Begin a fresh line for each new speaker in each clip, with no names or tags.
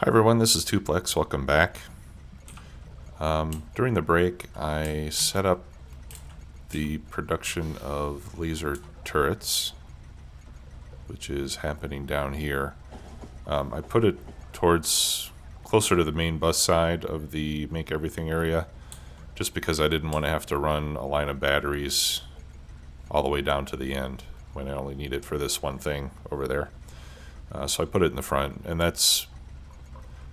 Hi everyone, this is Tuplex. Welcome back. During the break, I set up the production of laser turrets, which is happening down here. I put it towards closer to the main bus side of the make everything area, just because I didn't want to have to run a line of batteries all the way down to the end when I only need it for this one thing over there. So I put it in the front, and this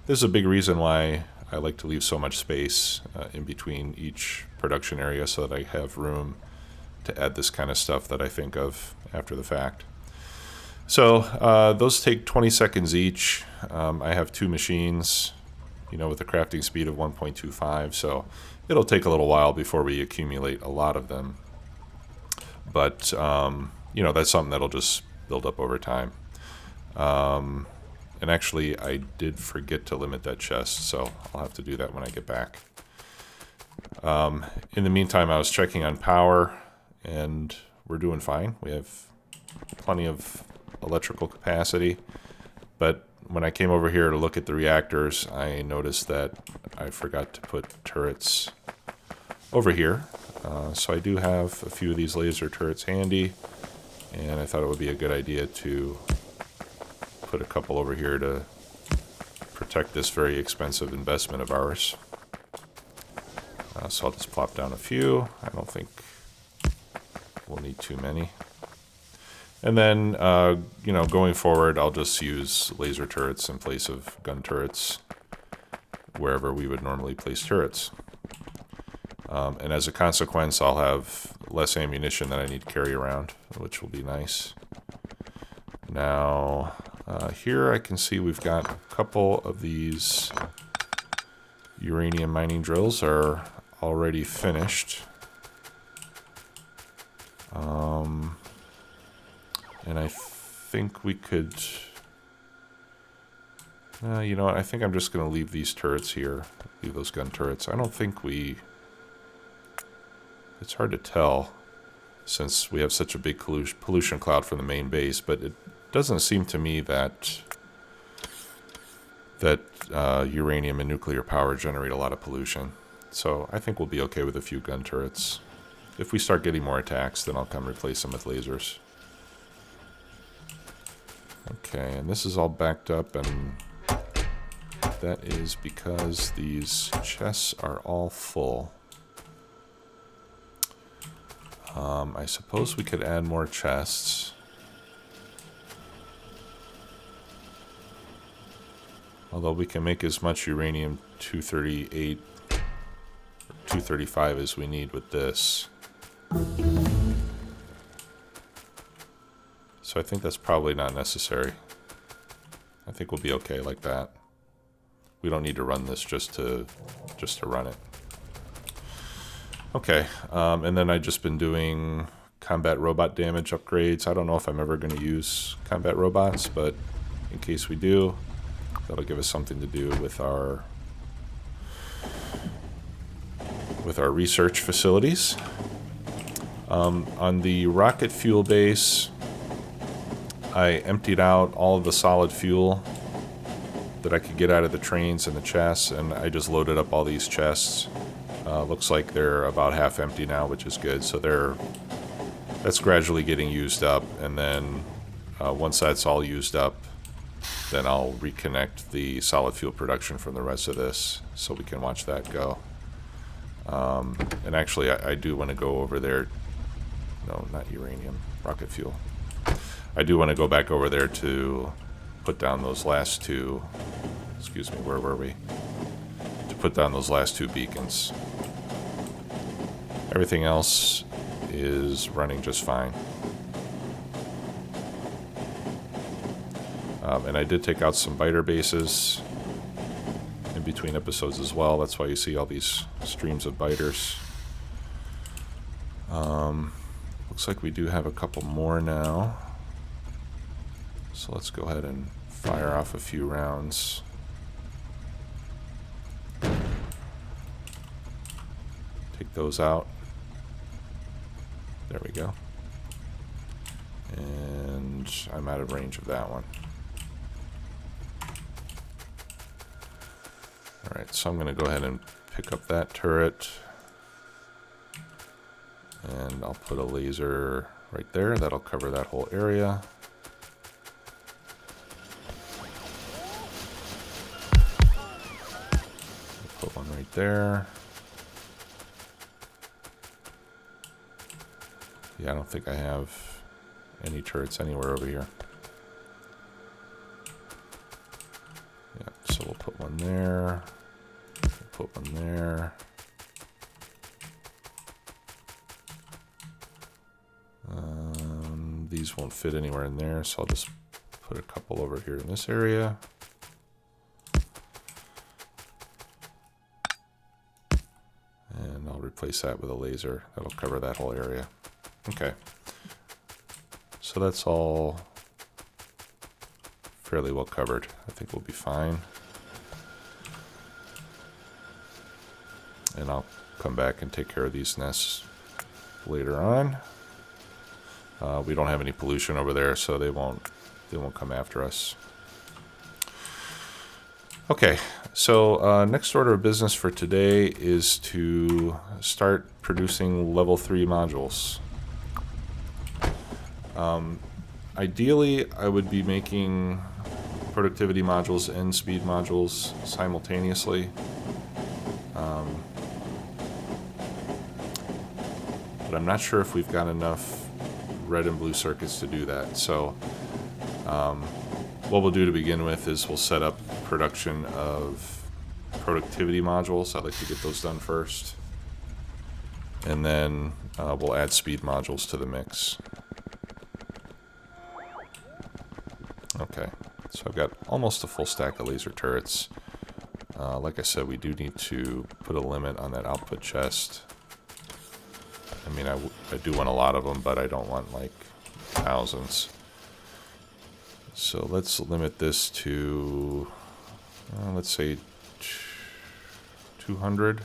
is a big reason why I like to leave so much space in between each production area so that I have room to add this kind of stuff that I think of after the fact. So those take 20 seconds each. I have two machines, with a crafting speed of 1.25, so it'll take a little while before we accumulate a lot of them. But, that's something that'll just build up over time. And actually, I did forget to limit that chest, so I'll have to do that when I get back. In the meantime, I was checking on power, and we're doing fine. We have plenty of electrical capacity, but when I came over here to look at the reactors, I noticed that I forgot to put turrets over here. So I do have a few of these laser turrets handy, and I thought it would be a good idea to put a couple over here to protect this very expensive investment of ours. So I'll just plop down a few. I don't think we'll need too many. And then, going forward, I'll just use laser turrets in place of gun turrets wherever we would normally place turrets. And as a consequence, I'll have less ammunition that I need to carry around, which will be nice. Now, here I can see we've got a couple of these uranium mining drills are already finished. And I think we could... you know what? I think I'm just going to leave these turrets here. Leave those gun turrets. I don't think we... It's hard to tell since we have such a big pollution cloud from the main base, but it doesn't seem to me that uranium and nuclear power generate a lot of pollution. So I think we'll be okay with a few gun turrets. If we start getting more attacks, then I'll come replace them with lasers. Okay, and this is all backed up, and that is because these chests are all full. I suppose we could add more chests. Although we can make as much uranium-238 or 235 as we need with this. So I think that's probably not necessary. I think we'll be okay like that. We don't need to run this just to run it. Okay, and then I've just been doing combat robot damage upgrades. I don't know if I'm ever going to use combat robots, but in case we do, that'll give us something to do with our research facilities. On the rocket fuel base, I emptied out all of the solid fuel that I could get out of the trains and the chests, and I just loaded up all these chests. Looks like they're about half empty now, which is good. So that's gradually getting used up, and then once that's all used up, then I'll reconnect the solid fuel production from the rest of this so we can watch that go. And actually, I do want to go over there. No, not uranium, rocket fuel. I do want to go back over there to put down those last two. Excuse me, where were we? To put down those last two beacons. Everything else is running just fine. And I did take out some biter bases in between episodes as well. That's why you see all these streams of biters. Looks like we do have a couple more now. So let's go ahead and fire off a few rounds. Take those out. There we go. And I'm out of range of that one. Alright, so I'm going to go ahead and pick up that turret. And I'll put a laser right there. That'll cover that whole area. Put one right there. Yeah, I don't think I have any turrets anywhere over here. Yeah, so we'll put one there. We'll put one there. These won't fit anywhere in there, so I'll just put a couple over here in this area. And I'll replace that with a laser. That'll cover that whole area. Okay. So that's all fairly well covered. I think we'll be fine. And I'll come back and take care of these nests later on. We don't have any pollution over there, so they won't come after us. Okay, so next order of business for today is to start producing level 3 modules. Ideally, I would be making productivity modules and speed modules simultaneously. But I'm not sure if we've got enough red and blue circuits to do that. So what we'll do to begin with is we'll set up production of productivity modules. I'd like to get those done first. And then we'll add speed modules to the mix. Okay, so I've got almost a full stack of laser turrets. Like I said, we do need to put a limit on that output chest. I mean, I do want a lot of them, but I don't want like thousands. So let's limit this to, let's say 200.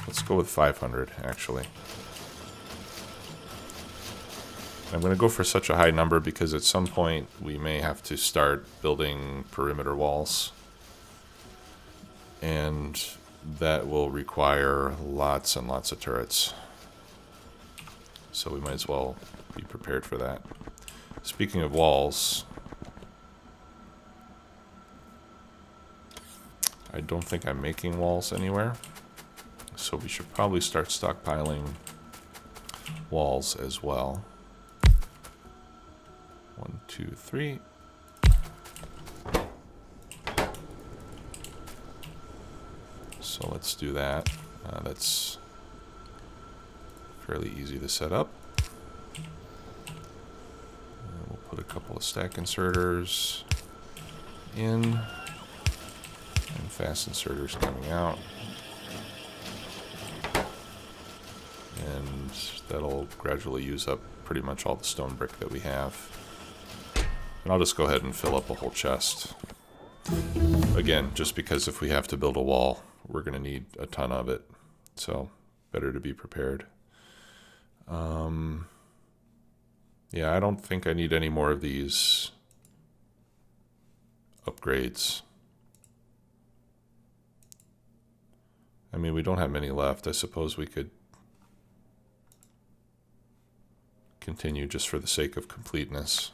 Let's go with 500, actually. I'm going to go for such a high number because at some point we may have to start building perimeter walls. And that will require lots and lots of turrets. So we might as well be prepared for that. Speaking of walls, I don't think I'm making walls anywhere. So we should probably start stockpiling walls as well. 1, 2, 3. So let's do that. That's fairly easy to set up. We'll put a couple of stack inserters in and fast inserters coming out. And that'll gradually use up pretty much all the stone brick that we have. And I'll just go ahead and fill up a whole chest. Again, just because if we have to build a wall, we're going to need a ton of it. So, better to be prepared. Yeah, I don't think I need any more of these upgrades. I mean, we don't have many left. I suppose we could continue just for the sake of completeness.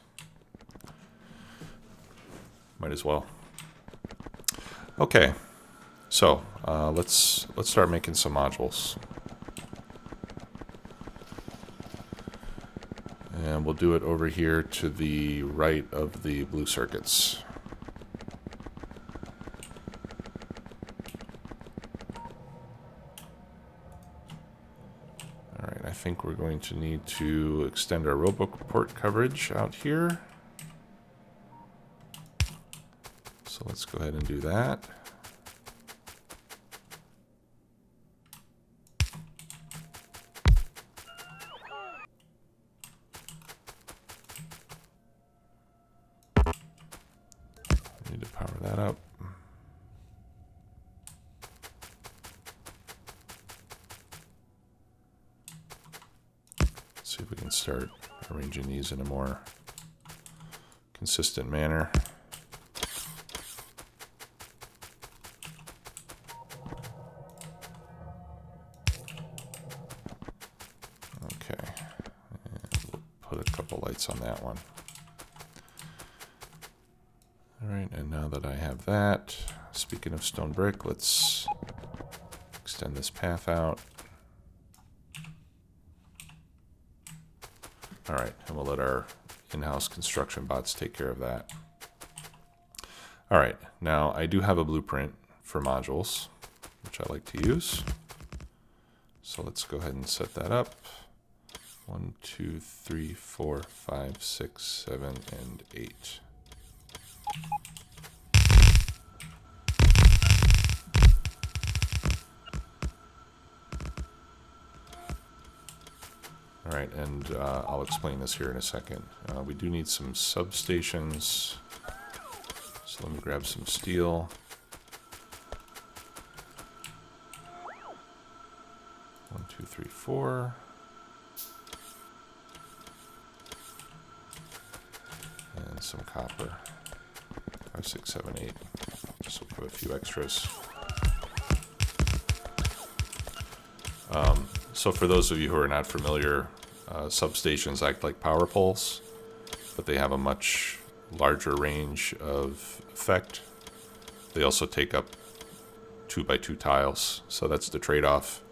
Might as well. Okay, so let's start making some modules. And we'll do it over here to the right of the blue circuits. Alright, I think we're going to need to extend our roboport coverage out here. So let's go ahead and do that. Need to power that up. Let's see if we can start arranging these in a more consistent manner. Okay, and we'll put a couple lights on that one. All right, and now that I have that, speaking of stone brick, let's extend this path out. All right, and we'll let our in-house construction bots take care of that. All right, now I do have a blueprint for modules, which I like to use. So let's go ahead and set that up. 1, 2, 3, 4, 5, 6, 7, and 8. All right, and I'll explain this here in a second. We do need some substations. So let me grab some steel. One, two, three, 4. And some copper. 5, 6, 7, 8. So we'll have a few extras. So for those of you who are not familiar, substations act like power poles, but they have a much larger range of effect. They also take up 2x2 tiles, so that's the trade-off.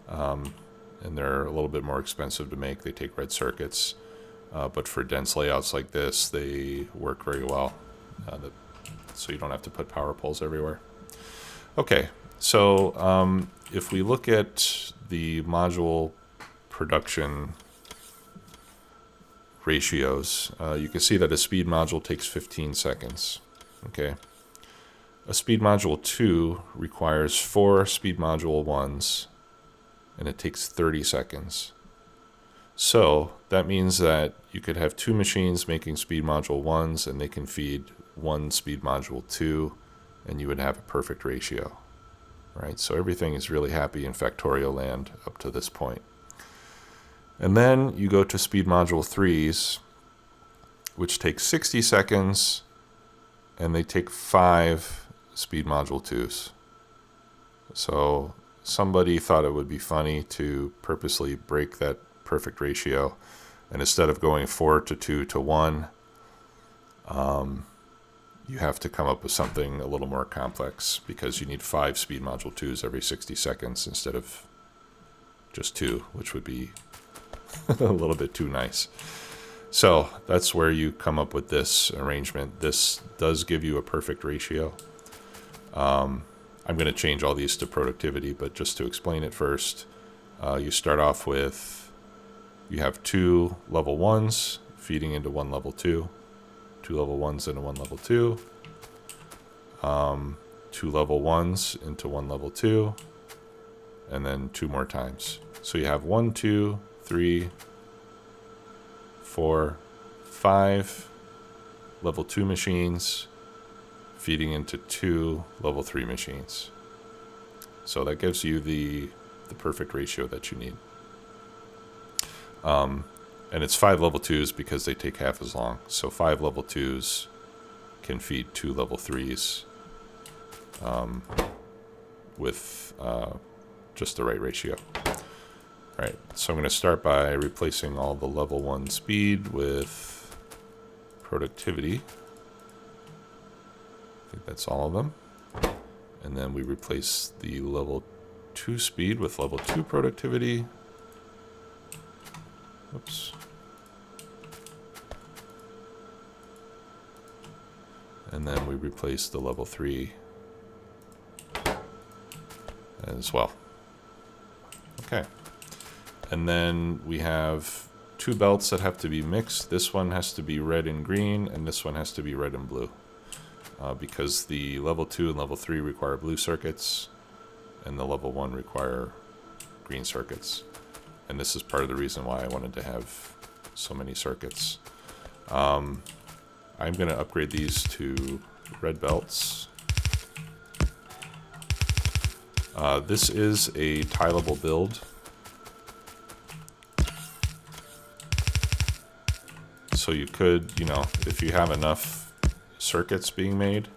And they're a little bit more expensive to make. They take red circuits, but for dense layouts like this, they work very well. So you don't have to put power poles everywhere. Okay, so if we look at the module production ratios, you can see that a speed module takes 15 seconds. Okay, a speed module 2 requires 4 speed module 1s, and it takes 30 seconds. So that means that you could have 2 machines making speed module 1s, and they can feed 1 speed module 2, and you would have a perfect ratio. Right, so everything is really happy in Factorio land up to this point. And then you go to speed module 3s, which take 60 seconds, and they take 5 speed module 2s. So somebody thought it would be funny to purposely break that perfect ratio, and instead of going 4 to 2 to 1, you have to come up with something a little more complex, because you need 5 speed module 2s every 60 seconds instead of just 2, which would be a little bit too nice. So that's where you come up with this arrangement. This does give you a perfect ratio. I'm going to change all these to productivity, but just to explain it first, you start off with, you have 2 level 1s feeding into 1 level 2. 2 level 1s into 1 level 2, 2 level 1s into 1 level 2, and then 2 more times. So you have 1, 2, 3, 4, 5 level 2 machines feeding into 2 level 3 machines. So that gives you the perfect ratio that you need. And it's 5 level 2s because they take half as long. So 5 level 2s can feed 2 level 3s with just the right ratio. All right, so I'm going to start by replacing all the level 1 speed with productivity. I think that's all of them. And then we replace the level 2 speed with level 2 productivity. Oops. And then we replace the level 3 as well. Okay. And then we have 2 belts that have to be mixed. This one has to be red and green, and this one has to be red and blue. Because the level 2 and level 3 require blue circuits, and the level 1 require green circuits. And this is part of the reason why I wanted to have so many circuits. I'm going to upgrade these to red belts. This is a tileable build. So you could, you know, if you have enough circuits being made,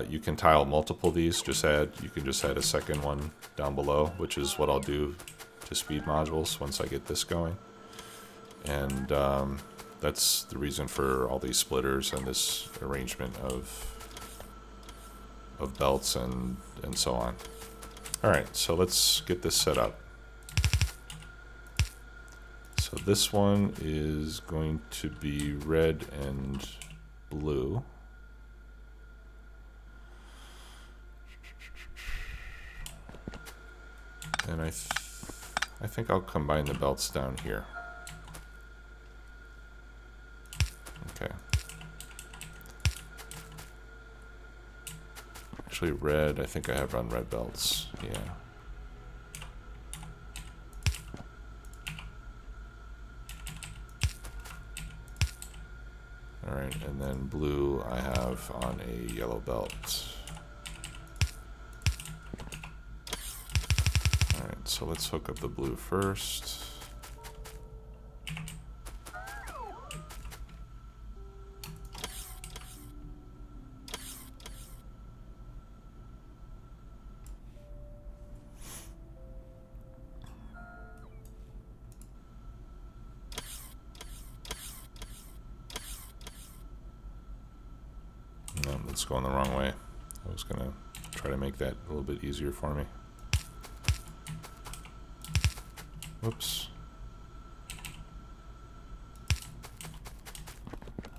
you can tile multiple of these. You can just add a second one down below, which is what I'll do to speed modules once I get this going. And that's the reason for all these splitters and this arrangement of belts and so on. All right, so let's get this set up. So this one is going to be red and blue. And I think I'll combine the belts down here. Okay. Actually, red, I think I have on red belts. Yeah. All right, and then blue I have on a yellow belt. All right, so let's hook up the blue first. No, that's going the wrong way. I was gonna try to make that a little bit easier for me. Whoops.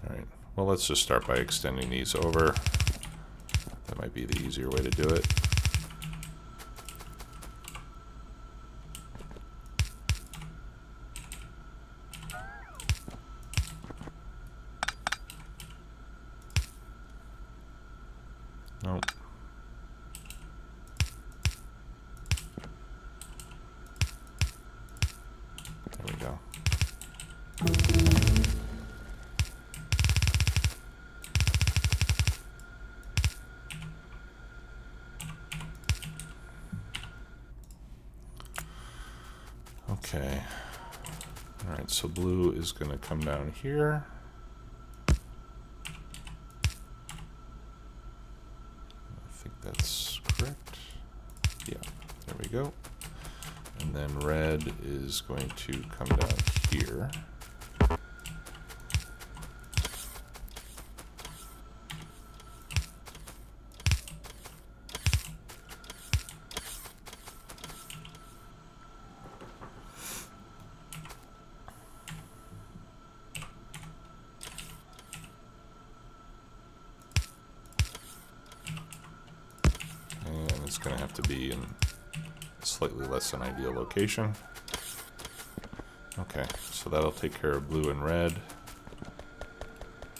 All right, well, let's just start by extending these over. That might be the easier way to do it. Nope. There we go. Okay. All right, so blue is going to come down here. I think that's correct. Yeah, there we go. And then red is going to come down here. And it's going to have to be in slightly less than ideal location. Okay, so that'll take care of blue and red.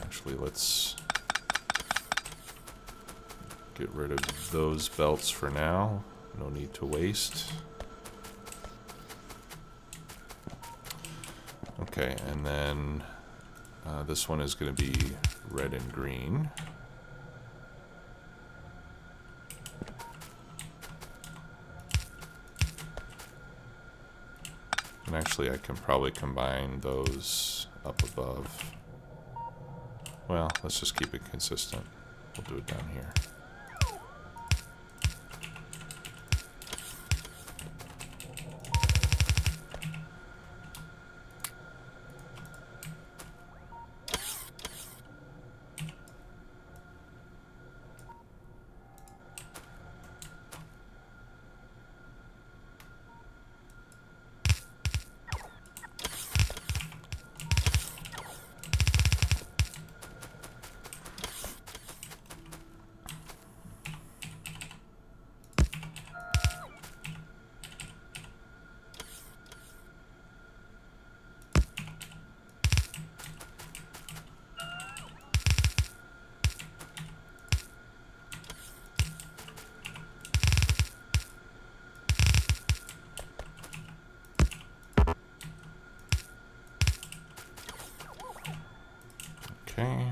Actually, let's get rid of those belts for now. No need to waste. Okay, and then this one is going to be red and green. And actually, I can probably combine those up above. Well, let's just keep it consistent. We'll do it down here. Okay.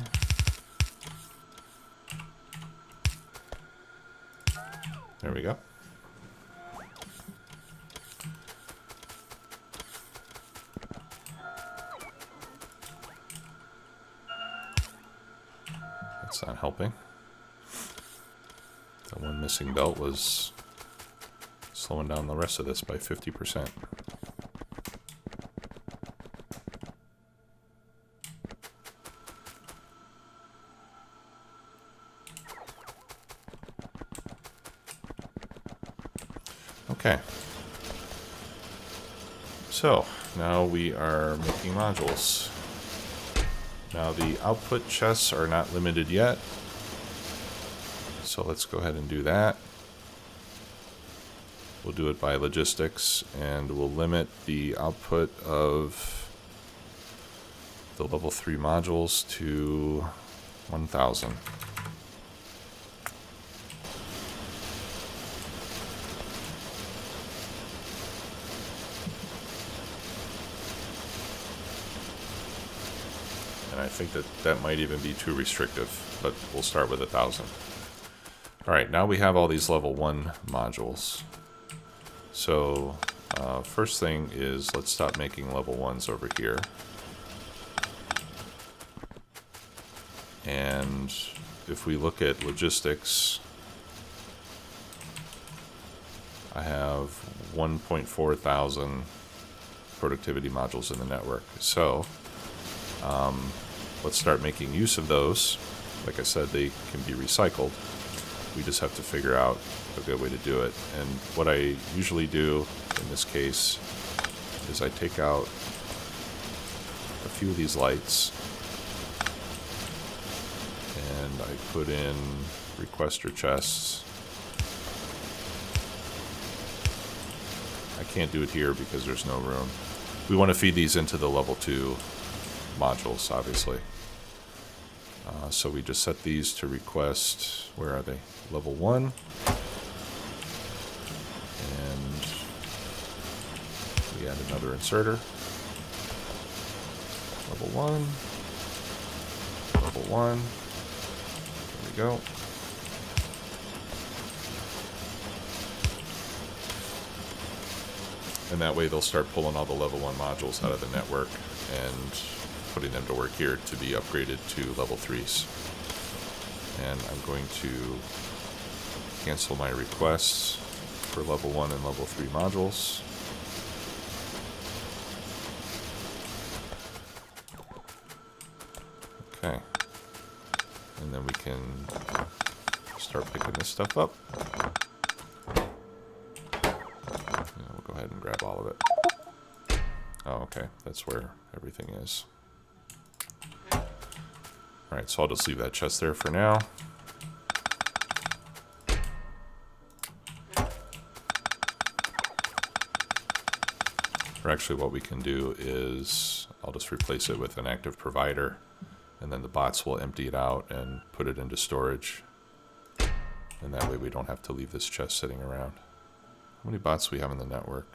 There we go. That's not helping. That one missing belt was slowing down the rest of this by 50%. Okay. So, now we are making modules. Now the output chests are not limited yet. So let's go ahead and do that. We'll do it by logistics, and we'll limit the output of the level 3 modules to 1,000. And I think that might even be too restrictive, but we'll start with 1,000. Alright, now we have all these level 1 modules. So, first thing is, let's stop making level 1s over here. And if we look at logistics, I have 1.4 thousand productivity modules in the network. So, let's start making use of those. Like I said, they can be recycled. We just have to figure out a good way to do it. And what I usually do in this case is I take out a few of these lights and I put in requester chests. I can't do it here because there's no room. We want to feed these into the level 2 modules, obviously. So we just set these to request, where are they? Level 1. And we add another inserter. Level 1. Level 1. There we go. And that way they'll start pulling all the level 1 modules out of the network and putting them to work here to be upgraded to level 3s. And I'm going to cancel my requests for level 1 and level 3 modules. Okay. And then we can start picking this stuff up. And we'll go ahead and grab all of it. Oh, okay. That's where everything is. Alright, so I'll just leave that chest there for now. Or actually what we can do is, I'll just replace it with an active provider, and then the bots will empty it out and put it into storage. And that way we don't have to leave this chest sitting around. How many bots do we have in the network?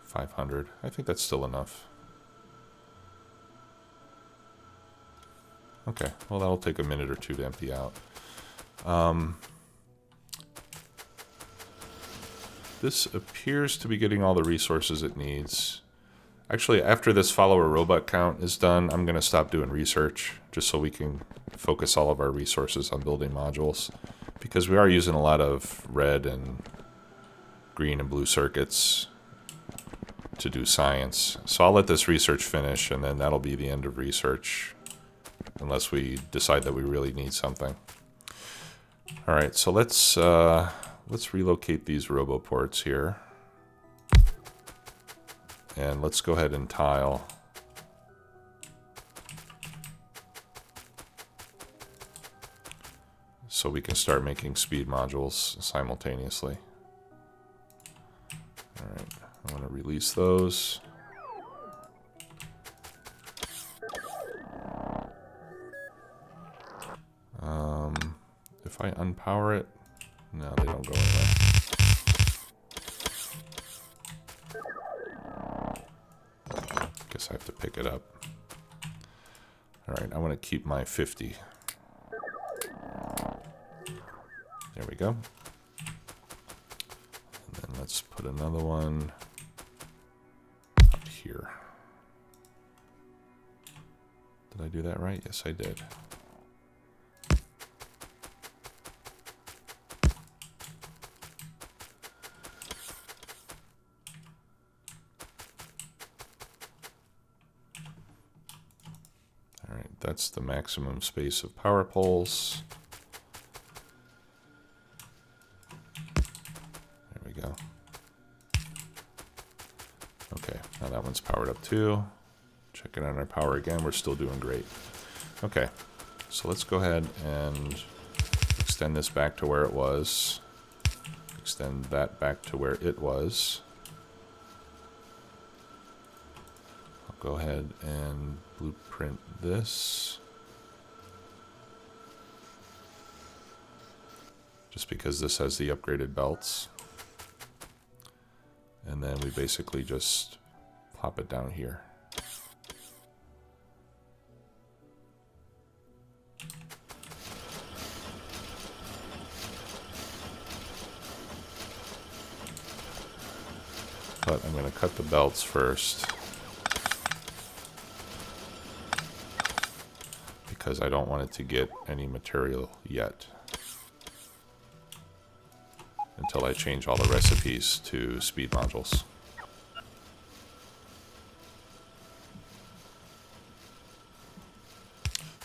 500. I think that's still enough. Okay, well that'll take a minute or two to empty out. This appears to be getting all the resources it needs. Actually, after this follower robot count is done, I'm going to stop doing research, just so we can focus all of our resources on building modules. Because we are using a lot of red and green and blue circuits to do science. So I'll let this research finish, and then that'll be the end of research. Unless we decide that we really need something. Alright, so let's relocate these roboports here. And let's go ahead and tile. So we can start making speed modules simultaneously. Alright, I want to release those. If I unpower it, no, they don't go in there. Guess I have to pick it up. Alright, I want to keep my 50. There we go. And then let's put another one out here. Did I do that right? Yes, I did. that's the maximum space of power poles. There we go. Okay, now that one's powered up too. Checking on our power again, we're still doing great. Okay, so let's go ahead and extend this back to where it was. Extend that back to where it was. I'll go ahead and blueprint this. Just because this has the upgraded belts. And then we basically just plop it down here. But I'm going to cut the belts first, because I don't want it to get any material yet until I change all the recipes to speed modules.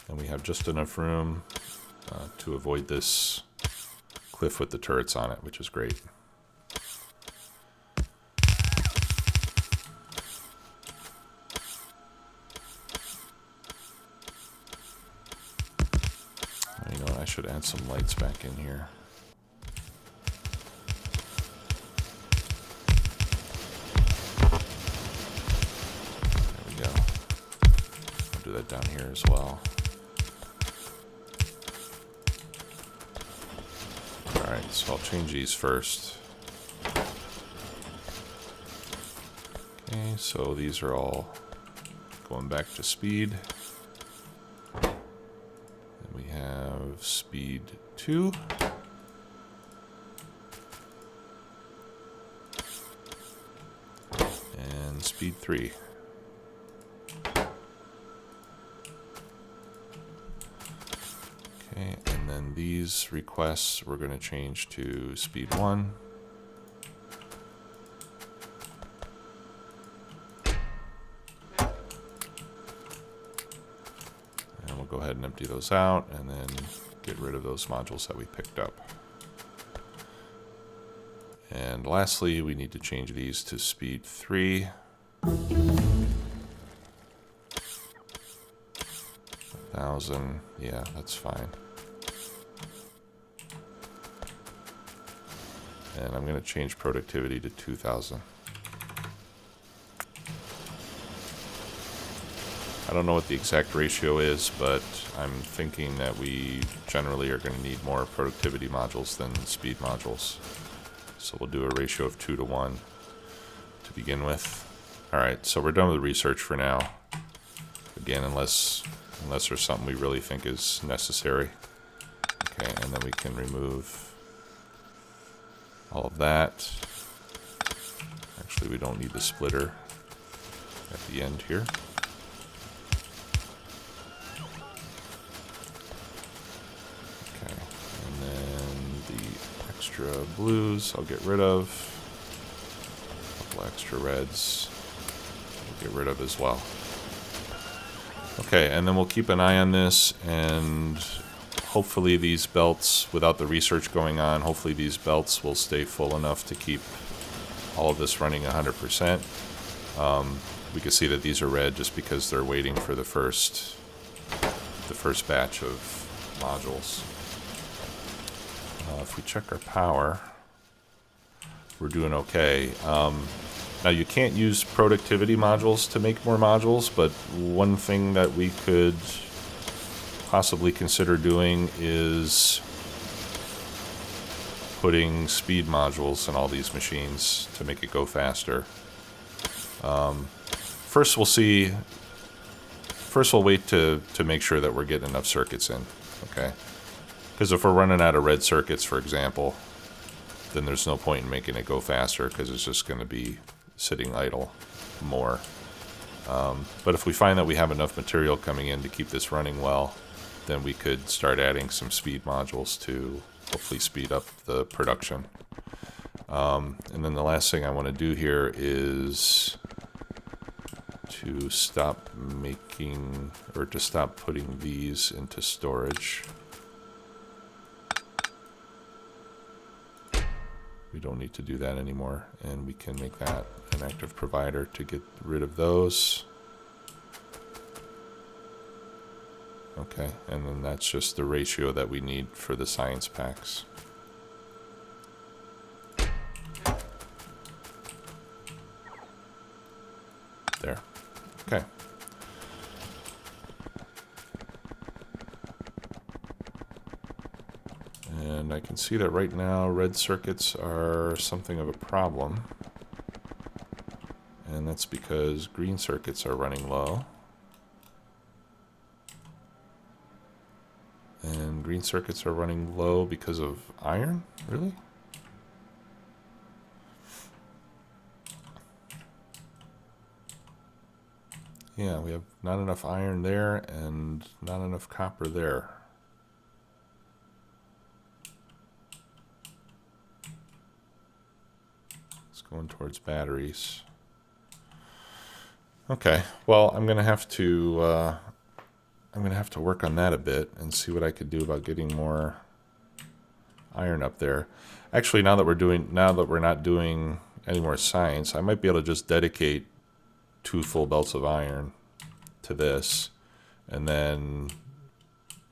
And we have just enough room to avoid this cliff with the turrets on it, which is great. You know what, I should add some lights back in here. There we go. I'll do that down here as well. Alright, so I'll change these first. Okay, so these are all going back to speed. We have speed 2. And speed 3. Okay, and then these requests we're going to change to speed 1. Go ahead and empty those out and then get rid of those modules that we picked up. And lastly, we need to change these to speed 3. 1,000, yeah, that's fine. And I'm going to change productivity to 2,000. I don't know what the exact ratio is, but I'm thinking that we generally are going to need more productivity modules than speed modules. So we'll do a ratio of 2 to 1 to begin with. Alright, so we're done with research for now. Again, unless there's something we really think is necessary. Okay, and then we can remove all of that. Actually, we don't need the splitter at the end here. Extra blues I'll get rid of. A couple extra reds I'll get rid of as well. Okay, and then we'll keep an eye on this, and hopefully these belts, without the research going on, hopefully these belts will stay full enough to keep all of this running 100%. We can see that these are red just because they're waiting for the first batch of modules. If we check our power, we're doing okay. Now you can't use productivity modules to make more modules, but one thing that we could possibly consider doing is putting speed modules in all these machines to make it go faster. First we'll wait to make sure that we're getting enough circuits in, okay? Because if we're running out of red circuits, for example, then there's no point in making it go faster because it's just going to be sitting idle more. But if we find that we have enough material coming in to keep this running well, then we could start adding some speed modules to hopefully speed up the production. And then the last thing I want to do here is to stop making, or to stop putting these into storage. We don't need to do that anymore, and we can make that an active provider to get rid of those. Okay, and then that's just the ratio that we need for the science packs. There. Okay. And I can see that right now red circuits are something of a problem. And that's because green circuits are running low. And green circuits are running low because of iron? Really? Yeah, we have not enough iron there and not enough copper there. It's going towards batteries. Okay, well, I'm gonna have to work on that a bit and see what I could do about getting more iron up there. Actually, now that we're not doing any more science, I might be able to just dedicate 2 full belts of iron to this, and then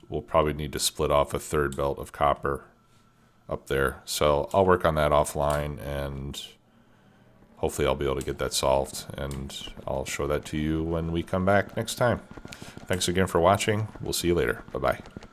we'll probably need to split off a 3rd belt of copper up there. So I'll work on that offline, and hopefully I'll be able to get that solved, and I'll show that to you when we come back next time. Thanks again for watching. We'll see you later. Bye-bye.